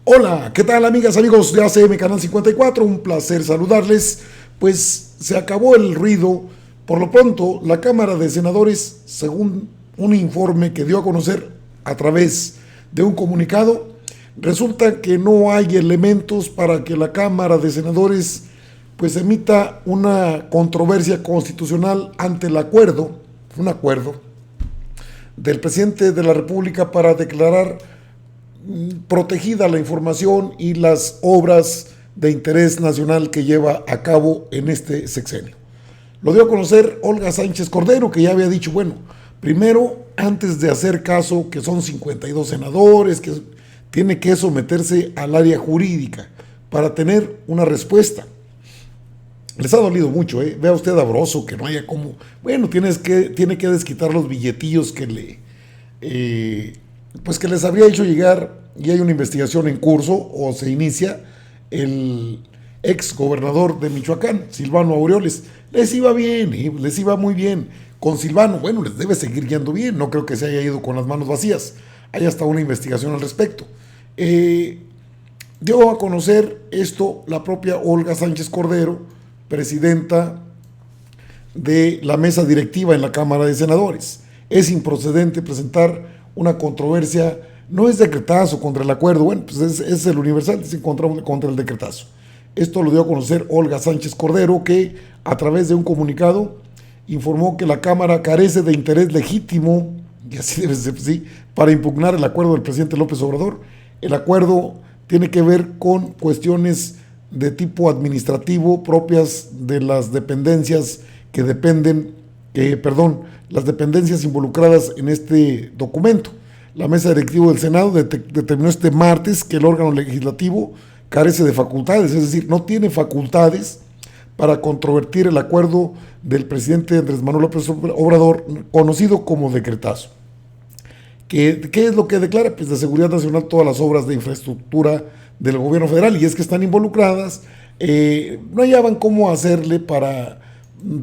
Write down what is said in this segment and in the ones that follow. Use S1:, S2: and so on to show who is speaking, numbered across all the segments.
S1: Hola, ¿qué tal amigas, amigos de ACM Canal 54? Un placer saludarles. Pues se acabó el ruido. Por lo pronto, la Cámara de Senadores, según un informe que dio a conocer a través de un comunicado, resulta que no hay elementos para que la Cámara de Senadores pues emita una controversia constitucional ante el acuerdo, un acuerdo del presidente de la República para declarar protegida la información y las obras de interés nacional que lleva a cabo en este sexenio. Lo dio a conocer Olga Sánchez Cordero, que ya había dicho, bueno, primero, antes de hacer caso, que son 52 senadores, que tiene que someterse al área jurídica para tener una respuesta. Les ha dolido mucho, ¿eh? Vea usted a Broso, que no haya como, bueno, tiene que desquitar los billetillos que pues que les habría hecho llegar, y hay una investigación en curso, o se inicia, el ex gobernador de Michoacán, Silvano Aureoles. Les iba bien, les iba muy bien. Con Silvano, bueno, les debe seguir yendo bien, no creo que se haya ido con las manos vacías. Hay hasta una investigación al respecto. Dio a conocer esto la propia Olga Sánchez Cordero, presidenta de la mesa directiva en la Cámara de Senadores. Es improcedente presentar una controversia, no es decretazo contra el acuerdo, bueno, pues es el Universal, es contra el decretazo. Esto lo dio a conocer Olga Sánchez Cordero, que a través de un comunicado informó que la Cámara carece de interés legítimo, y así debe ser, sí, para impugnar el acuerdo del presidente López Obrador. El acuerdo tiene que ver con cuestiones de tipo administrativo propias de las dependencias las dependencias involucradas en este documento. La mesa directiva del Senado determinó este martes que el órgano legislativo carece de facultades, es decir, no tiene facultades para controvertir el acuerdo del presidente Andrés Manuel López Obrador, conocido como decretazo. ¿Qué es lo que declara? Pues de seguridad nacional todas las obras de infraestructura del gobierno federal, y es que están involucradas, no hallaban cómo hacerle para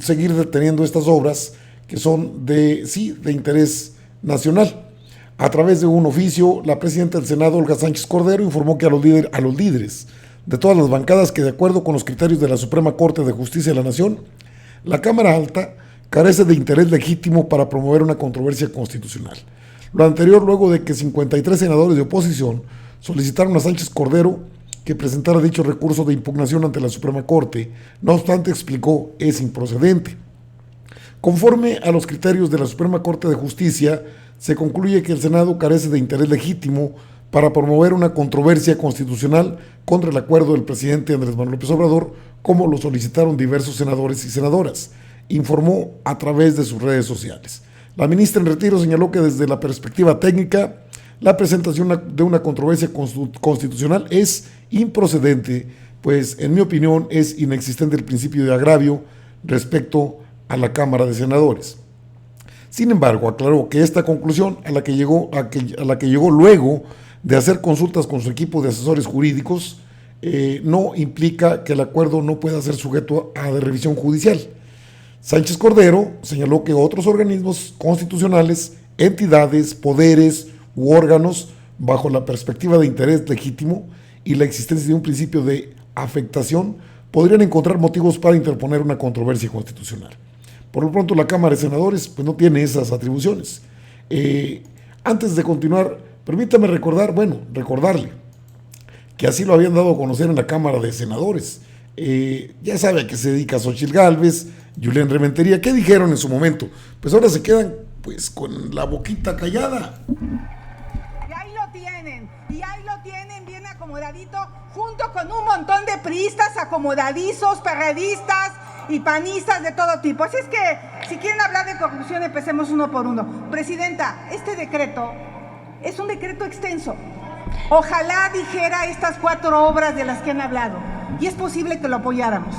S1: seguir deteniendo estas obras que son de interés nacional. A través de un oficio, la presidenta del Senado, Olga Sánchez Cordero, informó que a los líderes de todas las bancadas que, de acuerdo con los criterios de la Suprema Corte de Justicia de la Nación, la Cámara Alta carece de interés legítimo para promover una controversia constitucional. Lo anterior luego de que 53 senadores de oposición solicitaron a Sánchez Cordero que presentara dicho recurso de impugnación ante la Suprema Corte. No obstante, explicó, es improcedente. Conforme a los criterios de la Suprema Corte de Justicia, se concluye que el Senado carece de interés legítimo para promover una controversia constitucional contra el acuerdo del presidente Andrés Manuel López Obrador, como lo solicitaron diversos senadores y senadoras, informó a través de sus redes sociales. La ministra en retiro señaló que desde la perspectiva técnica, la presentación de una controversia constitucional es improcedente, pues en mi opinión es inexistente el principio de agravio respecto a la Cámara de Senadores. Sin embargo, aclaró que esta conclusión a la que llegó luego de hacer consultas con su equipo de asesores jurídicos no implica que el acuerdo no pueda ser sujeto a revisión judicial. Sánchez Cordero señaló que otros organismos constitucionales, entidades, poderes u órganos, bajo la perspectiva de interés legítimo y la existencia de un principio de afectación, podrían encontrar motivos para interponer una controversia constitucional. Por lo pronto, la Cámara de Senadores pues, no tiene esas atribuciones. Antes de continuar, permítame recordarle que así lo habían dado a conocer en la Cámara de Senadores. Ya sabe a qué se dedica Xochitl Gálvez, Julián Rementería. ¿Qué dijeron en su momento? Pues ahora se quedan pues con la boquita callada.
S2: Y ahí lo tienen bien acomodadito, junto con un montón de priistas acomodadizos, perredistas y panistas de todo tipo. Así es que, si quieren hablar de corrupción, empecemos uno por uno. Presidenta, este decreto es un decreto extenso. Ojalá dijera estas 4 obras de las que han hablado, y es posible que lo apoyáramos.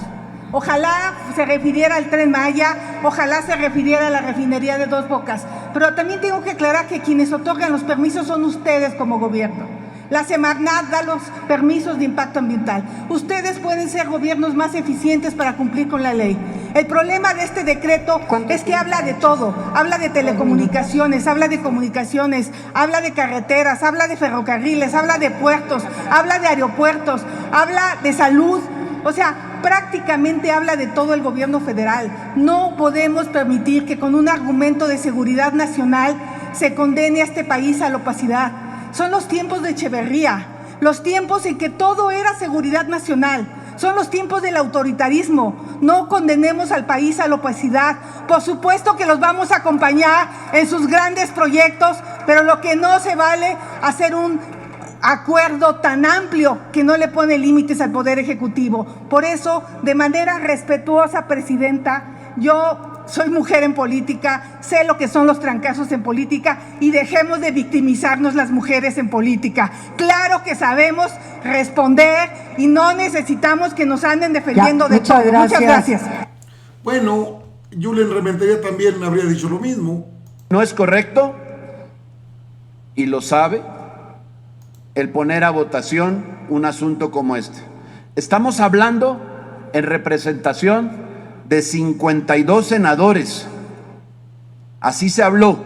S2: Ojalá se refiriera al Tren Maya, ojalá se refiriera a la refinería de Dos Bocas, pero también tengo que aclarar que quienes otorgan los permisos son ustedes como gobierno. La Semarnat da los permisos de impacto ambiental. Ustedes pueden ser gobiernos más eficientes para cumplir con la ley. El problema de este decreto es que habla de todo. Habla de telecomunicaciones, habla de comunicaciones, habla de carreteras, habla de ferrocarriles, habla de puertos, habla de aeropuertos, habla de salud. O sea, prácticamente habla de todo el gobierno federal. No podemos permitir que con un argumento de seguridad nacional se condene a este país a la opacidad. Son los tiempos de Echeverría, los tiempos en que todo era seguridad nacional. Son los tiempos del autoritarismo. No condenemos al país a la opacidad. Por supuesto que los vamos a acompañar en sus grandes proyectos, pero lo que no se vale hacer un acuerdo tan amplio que no le pone límites al Poder Ejecutivo. Por eso, de manera respetuosa, Presidenta, yo soy mujer en política, sé lo que son los trancazos en política y dejemos de victimizarnos las mujeres en política. Claro que sabemos responder y no necesitamos que nos anden defendiendo de todo. Muchas gracias.
S1: Bueno, Julen Rementería también habría dicho lo mismo.
S3: No es correcto, y lo sabe, el poner a votación un asunto como este. Estamos hablando en representación de 52 senadores. Así se habló.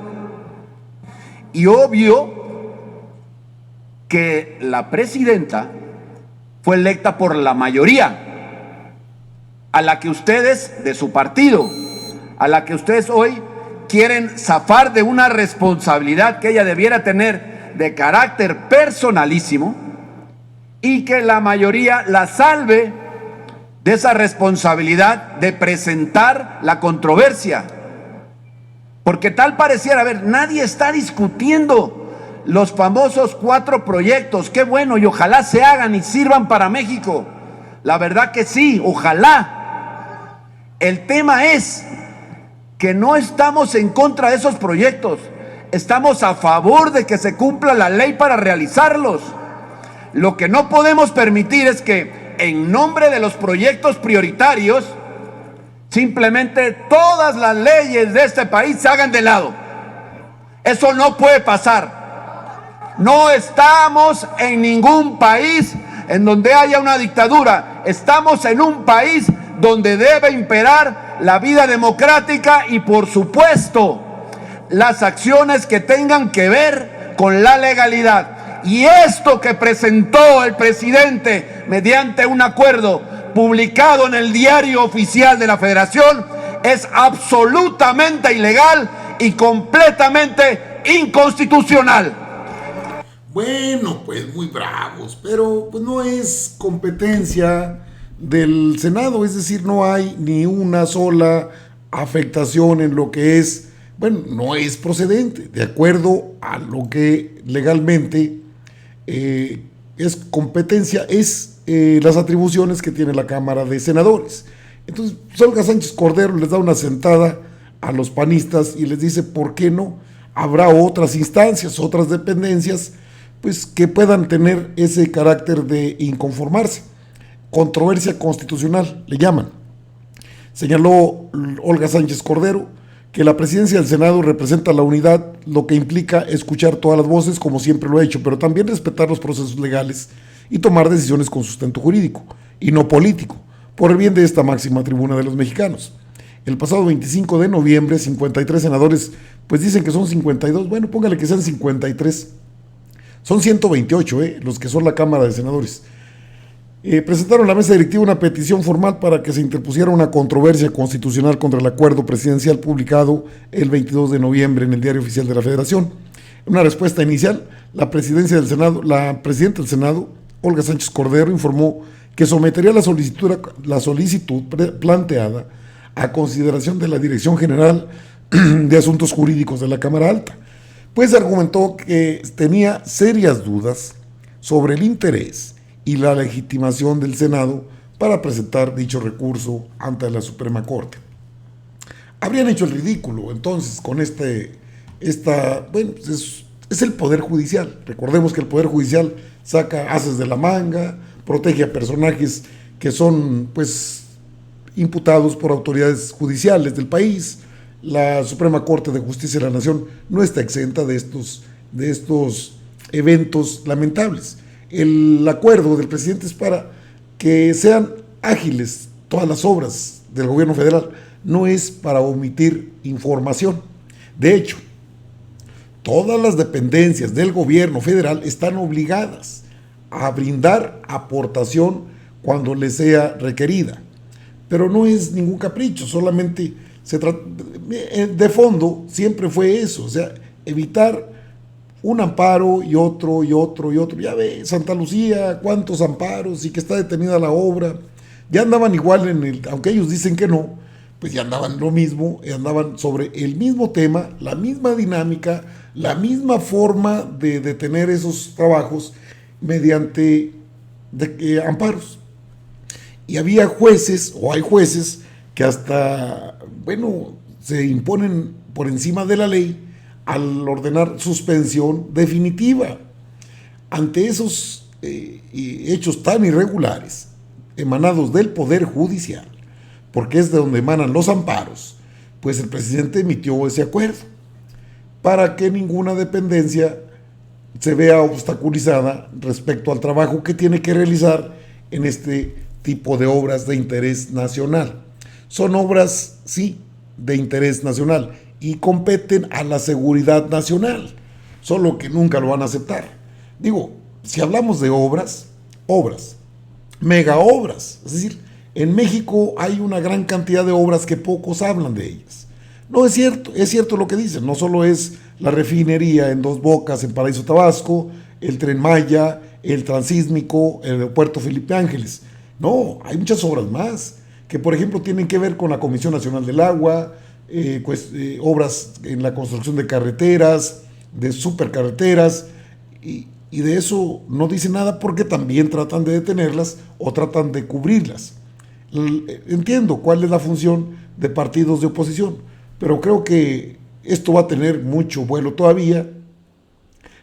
S3: Y obvio que la presidenta fue electa por la mayoría, a la que ustedes, de su partido, a la que ustedes hoy quieren zafar de una responsabilidad que ella debiera tener de carácter personalísimo, y que la mayoría la salve de esa responsabilidad de presentar la controversia. Porque tal pareciera, a ver, nadie está discutiendo los famosos 4 proyectos. Qué bueno, y ojalá se hagan y sirvan para México. La verdad que sí, ojalá. El tema es que no estamos en contra de esos proyectos. Estamos a favor de que se cumpla la ley para realizarlos. Lo que no podemos permitir es que en nombre de los proyectos prioritarios, simplemente todas las leyes de este país se hagan de lado. Eso no puede pasar. No estamos en ningún país en donde haya una dictadura. Estamos en un país donde debe imperar la vida democrática y, por supuesto, las acciones que tengan que ver con la legalidad. Y esto que presentó el presidente mediante un acuerdo publicado en el Diario Oficial de la Federación es absolutamente ilegal y completamente inconstitucional.
S1: Bueno, pues muy bravos, pero pues no es competencia del Senado, es decir, no hay ni una sola afectación en lo que es, bueno, no es procedente, de acuerdo a lo que legalmente es competencia, es las atribuciones que tiene la Cámara de Senadores. Entonces, Olga Sánchez Cordero les da una sentada a los panistas y les dice, ¿por qué no? Habrá otras instancias, otras dependencias, pues que puedan tener ese carácter de inconformarse. Controversia constitucional, le llaman. Señaló Olga Sánchez Cordero que la presidencia del Senado representa la unidad, lo que implica escuchar todas las voces, como siempre lo ha hecho, pero también respetar los procesos legales y tomar decisiones con sustento jurídico y no político, por el bien de esta máxima tribuna de los mexicanos. El pasado 25 de noviembre, 53 senadores, pues dicen que son 52, bueno, póngale que sean 53, son 128 los que son la Cámara de Senadores. Presentaron a la mesa directiva una petición formal para que se interpusiera una controversia constitucional contra el acuerdo presidencial publicado el 22 de noviembre en el Diario Oficial de la Federación. En una respuesta inicial, la presidenta del Senado, Olga Sánchez Cordero, informó que sometería la solicitud planteada a consideración de la Dirección General de Asuntos Jurídicos de la Cámara Alta, pues argumentó que tenía serias dudas sobre el interés y la legitimación del Senado para presentar dicho recurso ante la Suprema Corte. Habrían hecho el ridículo entonces con bueno, pues es el Poder Judicial. Recordemos que el Poder Judicial saca ases de la manga, protege a personajes que son pues imputados por autoridades judiciales del país. La Suprema Corte de Justicia de la Nación no está exenta de estos eventos lamentables. El acuerdo del presidente es para que sean ágiles todas las obras del gobierno federal, no es para omitir información. De hecho, todas las dependencias del gobierno federal están obligadas a brindar aportación cuando les sea requerida. Pero no es ningún capricho, solamente se trata, de fondo siempre fue eso, o sea, evitar un amparo y otro y otro y otro. Ya ve, Santa Lucía, cuántos amparos y que está detenida la obra. Ya andaban igual aunque ellos dicen que no, pues ya andaban lo mismo, andaban sobre el mismo tema, la misma dinámica, la misma forma de detener esos trabajos mediante amparos. Y había jueces, o hay jueces, que hasta, bueno, se imponen por encima de la ley al ordenar suspensión definitiva. Ante esos hechos tan irregulares, emanados del Poder Judicial, porque es de donde emanan los amparos, pues el presidente emitió ese acuerdo para que ninguna dependencia se vea obstaculizada respecto al trabajo que tiene que realizar en este tipo de obras de interés nacional. Son obras, sí, de interés nacional y competen a la seguridad nacional, solo que nunca lo van a aceptar. Digo, si hablamos de obras, mega obras, es decir, en México hay una gran cantidad de obras que pocos hablan de ellas. No es cierto lo que dicen, no solo es la refinería en Dos Bocas, en Paraíso Tabasco, el Tren Maya, el Transísmico, el aeropuerto Felipe Ángeles. No, hay muchas obras más, que por ejemplo tienen que ver con la Comisión Nacional del Agua, obras en la construcción de carreteras, de supercarreteras, y de eso no dicen nada porque también tratan de detenerlas o tratan de cubrirlas. Entiendo cuál es la función de partidos de oposición, pero creo que esto va a tener mucho vuelo todavía,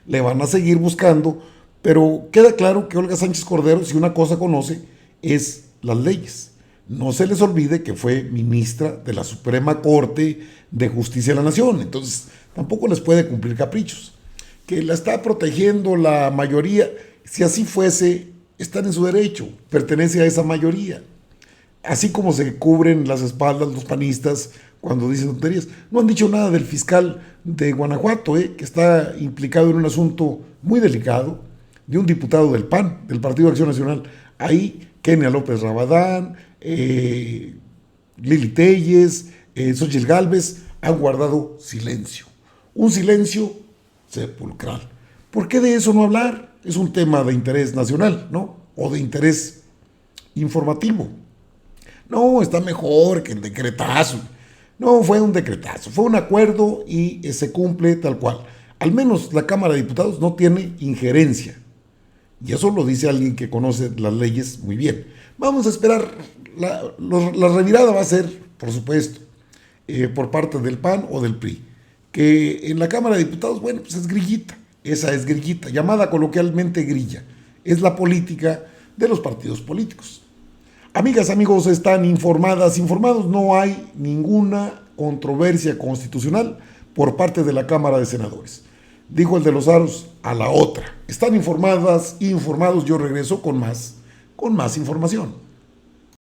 S1: le van a seguir buscando, pero queda claro que Olga Sánchez Cordero, si una cosa conoce, es las leyes. No se les olvide que fue ministra de la Suprema Corte de Justicia de la Nación, entonces tampoco les puede cumplir caprichos. Que la está protegiendo la mayoría, si así fuese, están en su derecho, pertenece a esa mayoría. Así como se cubren las espaldas los panistas cuando dicen tonterías. No han dicho nada del fiscal de Guanajuato, que está implicado en un asunto muy delicado, de un diputado del PAN, del Partido de Acción Nacional. Ahí, Kenia López Rabadán, Lili Telles, Xochitl Gálvez han guardado silencio. Un silencio sepulcral. ¿Por qué de eso no hablar? Es un tema de interés nacional, ¿no? O de interés informativo. No, está mejor que el decretazo. No, fue un decretazo, fue un acuerdo y se cumple tal cual. Al menos la Cámara de Diputados no tiene injerencia. Y eso lo dice alguien que conoce las leyes muy bien. Vamos a esperar. La revirada va a ser, por supuesto, por parte del PAN o del PRI. Que en la Cámara de Diputados, bueno, pues es grillita. Esa es grillita, llamada coloquialmente grilla. Es la política de los partidos políticos. Amigas, amigos, están informados, no hay ninguna controversia constitucional por parte de la Cámara de Senadores. Dijo el de los Aros a la otra. Están informados, yo regreso con más información.